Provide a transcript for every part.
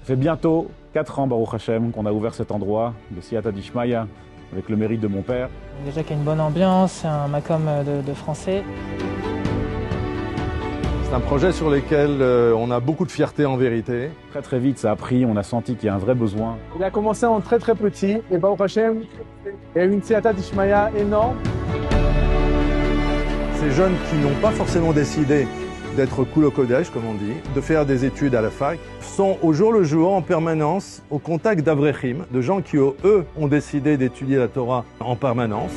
Ça fait bientôt 4 ans, Baruch Hashem, qu'on a ouvert cet endroit, le Siyata d'Ishmaïa, avec le mérite de mon père. Déjà qu'il y a une bonne ambiance, c'est un makom de français. C'est un projet sur lequel on a beaucoup de fierté en vérité. Très très vite, ça a pris, on a senti qu'il y a un vrai besoin. Il a commencé en très très petit, et Baruch Hashem, il y a eu une Siyata d'Ishmaïa énorme. Ces jeunes qui n'ont pas forcément décidé d'être Kulo Kodesh, comme on dit, de faire des études à la fac, sont au jour le jour, en permanence, au contact d'Avrechim, de gens qui, eux, ont décidé d'étudier la Torah en permanence.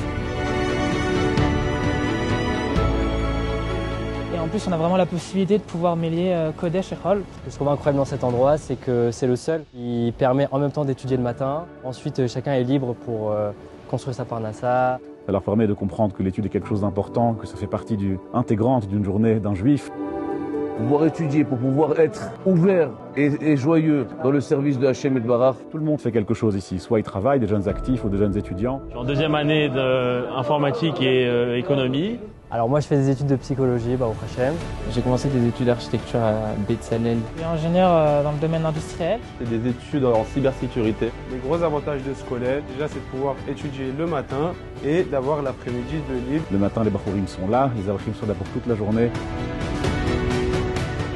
Et en plus, on a vraiment la possibilité de pouvoir mêler Kodesh et Chol. Ce que je trouve incroyable dans cet endroit, c'est que c'est le seul qui permet en même temps d'étudier le matin. Ensuite, chacun est libre pour construire sa parnassa. Ça leur permet de comprendre que l'étude est quelque chose d'important, que ça fait partie intégrante d'une journée d'un juif. Pouvoir étudier, pour pouvoir être ouvert et joyeux dans le service de Hachem et de Barach. Tout le monde fait quelque chose ici, soit ils travaillent, des jeunes actifs ou des jeunes étudiants. Je suis en deuxième année d'informatique et économie. Alors moi je fais des études de psychologie, Baruch Hashem. J'ai commencé des études d'architecture à Betzalel. Je suis ingénieur dans le domaine industriel. C'est des études en cybersécurité. Les gros avantages de ce collège, déjà c'est de pouvoir étudier le matin et d'avoir l'après-midi de libre. Le matin, les Bachurim sont là, les Avrechim sont là pour toute la journée.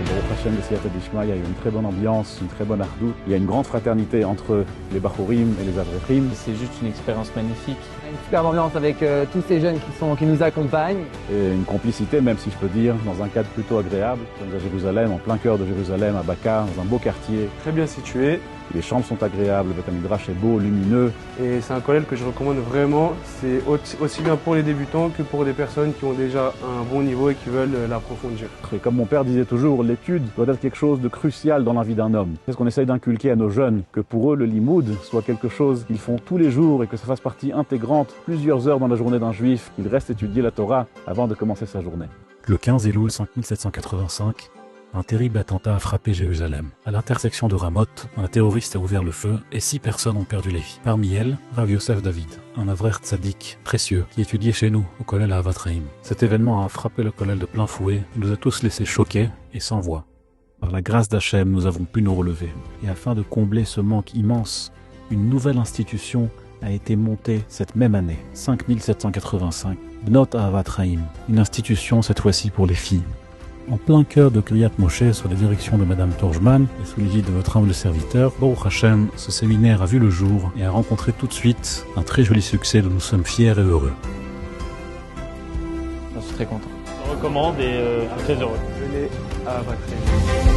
Baruch Hashem, le Siyata d'Ishmaïa, il y a une très bonne ambiance, une très bonne ardou. Il y a une grande fraternité entre les Bachurim et les Avrechim. C'est juste une expérience magnifique. Une superbe ambiance avec tous ces jeunes qui nous accompagnent. Et une complicité, même si je peux dire, dans un cadre plutôt agréable. Nous sommes à Jérusalem, en plein cœur de Jérusalem, à Baka, dans un beau quartier. Très bien situé. Les chambres sont agréables, le Beth Midrash est beau, lumineux. Et c'est un collège que je recommande vraiment. C'est aussi bien pour les débutants que pour des personnes qui ont déjà un bon niveau et qui veulent l'approfondir. Et comme mon père disait toujours, l'étude doit être quelque chose de crucial dans la vie d'un homme. C'est ce qu'on essaye d'inculquer à nos jeunes, que pour eux le limoud soit quelque chose qu'ils font tous les jours et que ça fasse partie intégrante, plusieurs heures dans la journée d'un juif, qu'il reste étudier la Torah avant de commencer sa journée. Le 15 Elul 5785, un terrible attentat a frappé Jérusalem. À l'intersection de Ramoth, un terroriste a ouvert le feu et 6 personnes ont perdu la vie. Parmi elles, Rav Yosef David, un avrer tzaddik précieux qui étudiait chez nous au collège à Avat Haim. Cet événement a frappé le collège de plein fouet et nous a tous laissés choqués et sans voix. Par la grâce d'Hachem, nous avons pu nous relever. Et afin de combler ce manque immense, une nouvelle institution a été montée cette même année, 5785, Bnot Avat Haim, une institution cette fois-ci pour les filles. En plein cœur de Kriyat Moshe, sous la direction de Madame Torjman et sous l'égide de votre humble serviteur, Baruch Hashem, ce séminaire a vu le jour et a rencontré tout de suite un très joli succès dont nous sommes fiers et heureux. Je suis très content. Je recommande et je suis très heureux. Venez à Avat Haim.